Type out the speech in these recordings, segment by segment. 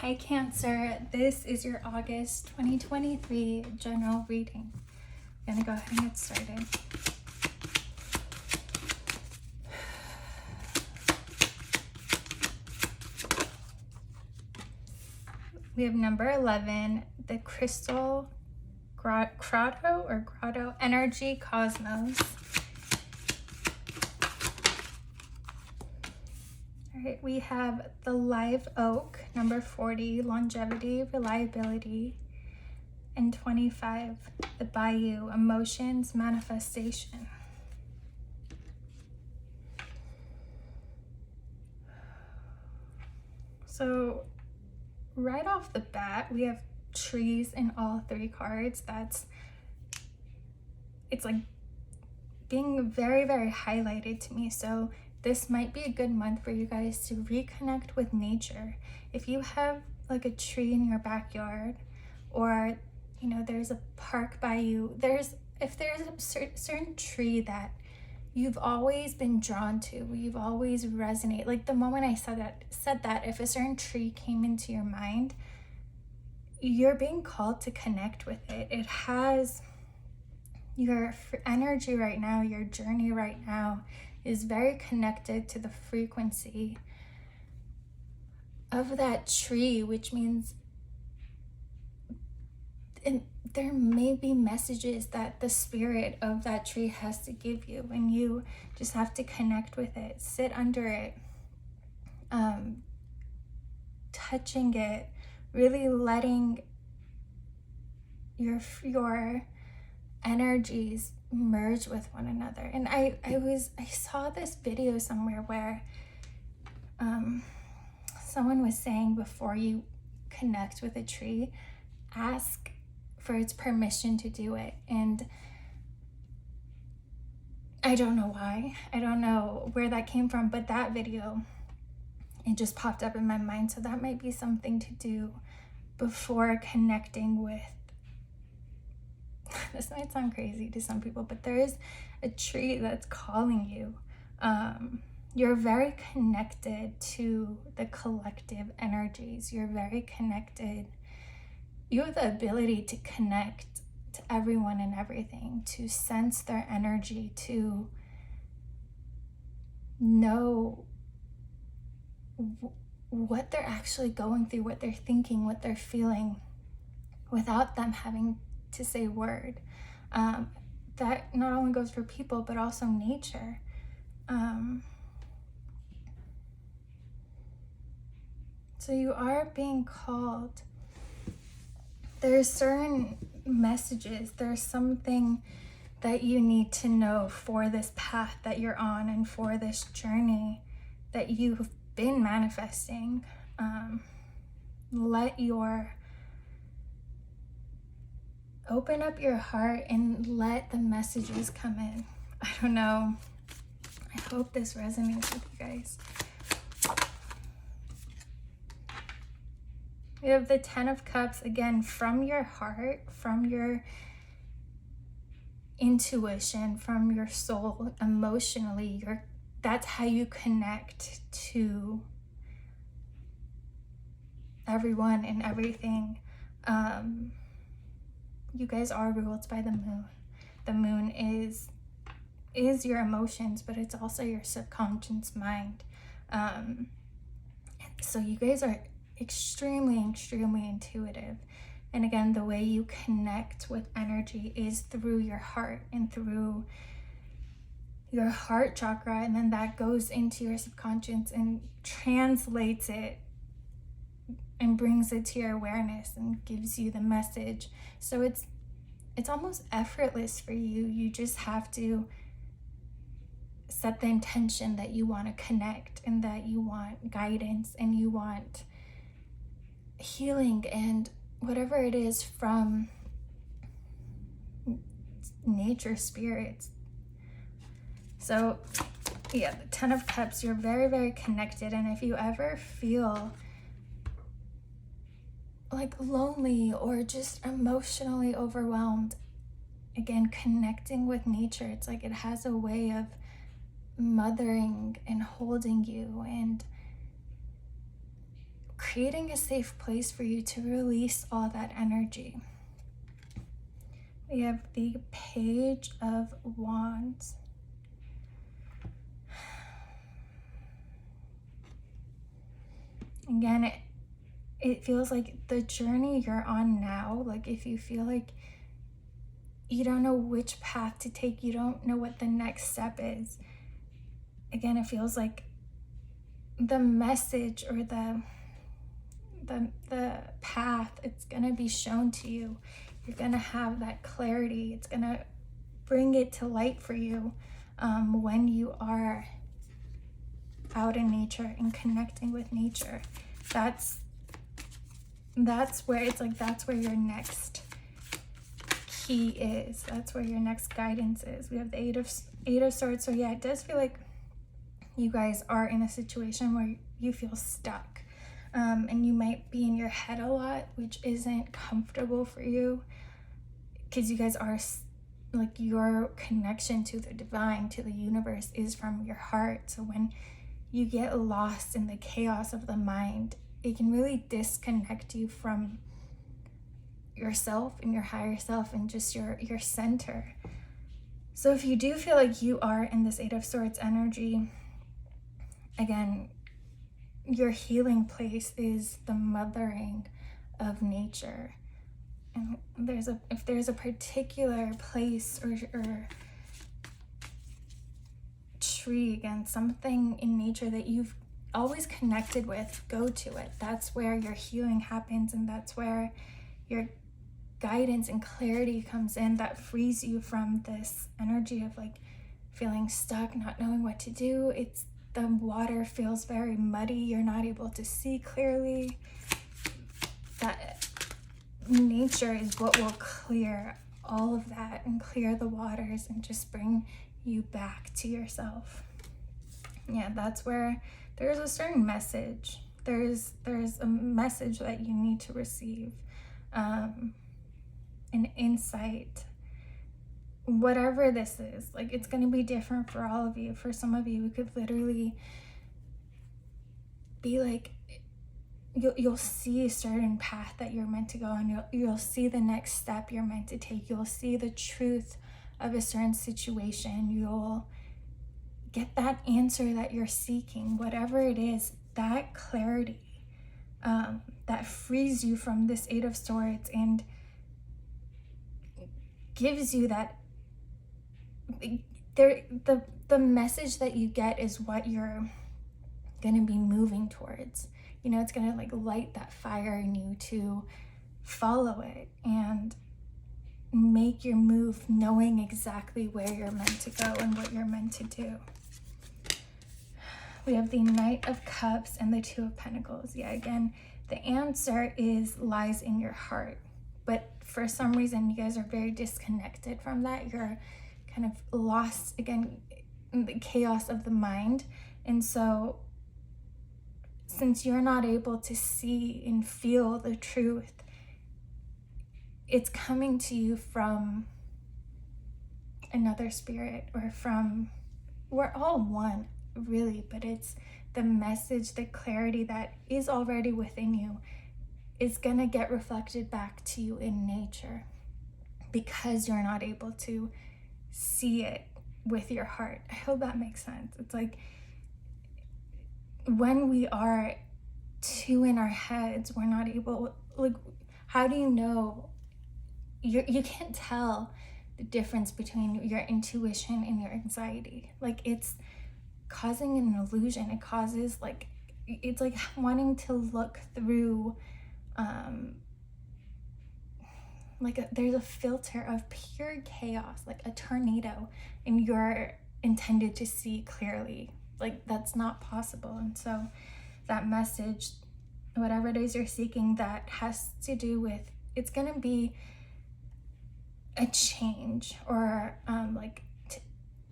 Hi Cancer, this is your August 2023 general reading. I'm gonna go ahead and get started. We have number 11, the crystal grotto energy cosmos. All right, we have the live oak, number 40, longevity, reliability, and 25, the bayou, emotions, manifestation. So right off the bat, we have trees in all three cards. It's like being very, very highlighted to me. So this might be a good month for you guys to reconnect with nature. If you have like a tree in your backyard, or you know, there's a park by you, if there's a certain tree that you've always been drawn to, you've always resonate, like the moment I said that, if a certain tree came into your mind, you're being called to connect with it. It has your energy right now, your journey right now is very connected to the frequency of that tree, which means there may be messages that the spirit of that tree has to give you, and you just have to connect with it, sit under it, touching it, really letting your energies merge with one another. And I saw this video somewhere where someone was saying, before you connect with a tree, ask for its permission to do it. And I don't know why, I don't know where that came from, but that video, it just popped up in my mind. So that might be something to do before connecting with, this might sound crazy to some people, but there is a tree that's calling you. You're very connected to the collective energies. You're very connected. You have the ability to connect to everyone and everything, to sense their energy, to know what they're actually going through, what they're thinking, what they're feeling, without them having to say a word. That not only goes for people, but also nature. So you are being called. There's certain messages, there's something that you need to know for this path that you're on and for this journey that you've been manifesting. Open up your heart and let the messages come in. I don't know. I hope this resonates with you guys. We have the 10 of Cups, again, from your heart, from your intuition, from your soul, emotionally. That's how you connect to everyone and everything. You guys are ruled by the moon. The moon is your emotions, but it's also your subconscious mind. So you guys are extremely intuitive. And again, the way you connect with energy is through your heart and through your heart chakra, and then that goes into your subconscious and translates it and brings it to your awareness and gives you the message. So it's almost effortless for you. You just have to set the intention that you want to connect, and that you want guidance, and you want healing, and whatever it is from nature spirits. So yeah, the 10 of Cups, you're very connected. And if you ever feel like lonely or just emotionally overwhelmed, again, connecting with nature, it's like it has a way of mothering and holding you and creating a safe place for you to release all that energy. We have the Page of Wands. Again, it feels like the journey you're on now, like if you feel like you don't know which path to take, you don't know what the next step is. Again, it feels like the message or the path, it's gonna be shown to you. You're gonna have that clarity. It's gonna bring it to light for you when you are out in nature and connecting with nature. That's where it's like, that's where your next key is. That's where your next guidance is. We have the Eight of Swords. So yeah, it does feel like you guys are in a situation where you feel stuck. And you might be in your head a lot, which isn't comfortable for you, because you guys are, like, your connection to the divine, to the universe, is from your heart. So when you get lost in the chaos of the mind, it can really disconnect you from yourself and your higher self and just your center. So if you do feel like you are in this Eight of Swords energy, again, your healing place is the mothering of nature. And if there's a particular place or tree, again, something in nature that you've always connected with, go to it. That's where your healing happens, and that's where your guidance and clarity comes in, that frees you from this energy of like feeling stuck, not knowing what to do. It's the water feels very muddy, you're not able to see clearly. That nature is what will clear all of that and clear the waters and just bring you back to yourself. Yeah, that's where there's a certain message. There's a message that you need to receive, an insight, whatever this is. Like, it's going to be different for all of you. For some of you, it could literally be like, you'll see a certain path that you're meant to go on. You'll see the next step you're meant to take. You'll see the truth of a certain situation. You'll get that answer that you're seeking, whatever it is. That clarity that frees you from this Eight of Swords and gives you that, the message that you get is what you're gonna be moving towards. You know, it's gonna like light that fire in you to follow it and make your move, knowing exactly where you're meant to go and what you're meant to do. We have the Knight of Cups and the Two of Pentacles. Yeah, again, the answer lies in your heart. But for some reason, you guys are very disconnected from that. You're kind of lost, again, in the chaos of the mind. And so, since you're not able to see and feel the truth, it's coming to you from another spirit, or from, we're all one, really, but it's the message, the clarity that is already within you is gonna get reflected back to you in nature, because you're not able to see it with your heart. I hope that makes sense. It's like, when we are too in our heads, we're not able, like, how do you know? You can't tell the difference between your intuition and your anxiety. Like, it's causing an illusion. It causes, like, it's like wanting to look through there's a filter of pure chaos, like a tornado, and you're intended to see clearly. Like, that's not possible. And so that message, whatever it is you're seeking, that has to do with, it's gonna be a change, or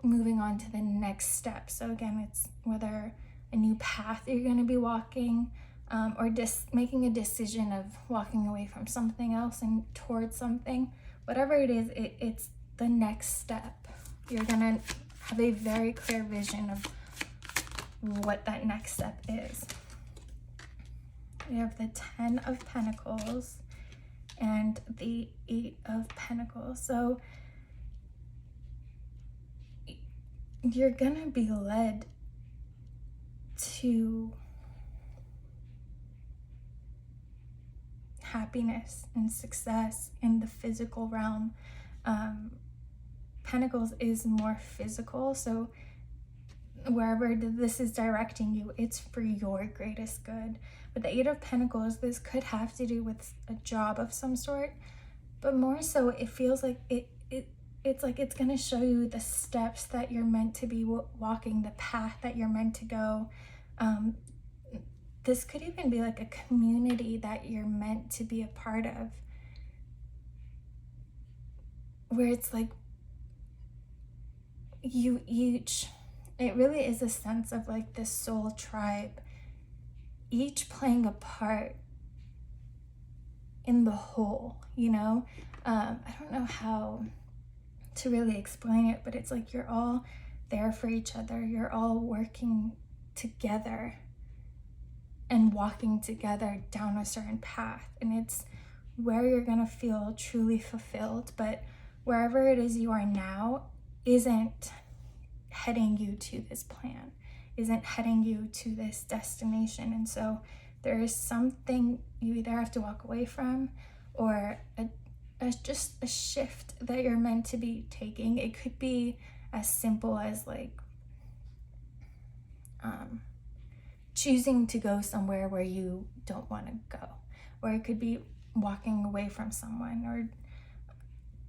moving on to the next step. So again, it's whether a new path you're going to be walking, or just making a decision of walking away from something else and towards something. Whatever it is, it's the next step. You're going to have a very clear vision of what that next step is. We have the 10 of Pentacles and the 8 of Pentacles. So you're gonna be led to happiness and success in the physical realm. Pentacles is more physical, so wherever this is directing you, it's for your greatest good. But the 8 of Pentacles, this could have to do with a job of some sort, but more so it feels like it's like it's going to show you the steps that you're meant to be walking, the path that you're meant to go. This could even be like a community that you're meant to be a part of, where it's like you each, it really is a sense of like this soul tribe, each playing a part in the whole, you know? I don't know how to really explain it, but it's like you're all there for each other. You're all working together and walking together down a certain path. And it's where you're gonna feel truly fulfilled. But wherever it is you are now isn't heading you to this plan, isn't heading you to this destination. And so there is something you either have to walk away from, or just a shift that you're meant to be taking. It could be as simple as like choosing to go somewhere where you don't want to go, or it could be walking away from someone, or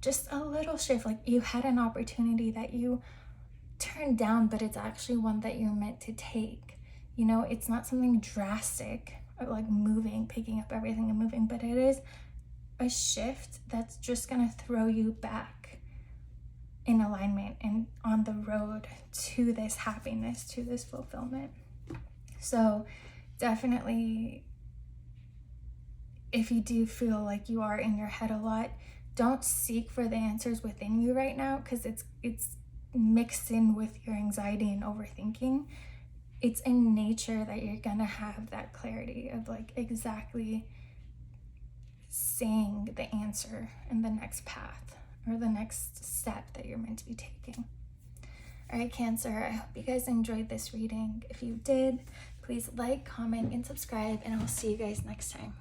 just a little shift. Like you had an opportunity that you turned down, but it's actually one that you're meant to take. You know, it's not something drastic like moving, picking up everything and moving, but it is a shift that's just gonna throw you back in alignment and on the road to this happiness, to this fulfillment. So definitely, if you do feel like you are in your head a lot, don't seek for the answers within you right now, because it's mixed in with your anxiety and overthinking. It's in nature that you're gonna have that clarity of like exactly saying the answer and the next path or the next step that you're meant to be taking. All right, Cancer, I hope you guys enjoyed this reading. If you did, please like, comment, and subscribe, and I'll see you guys next time.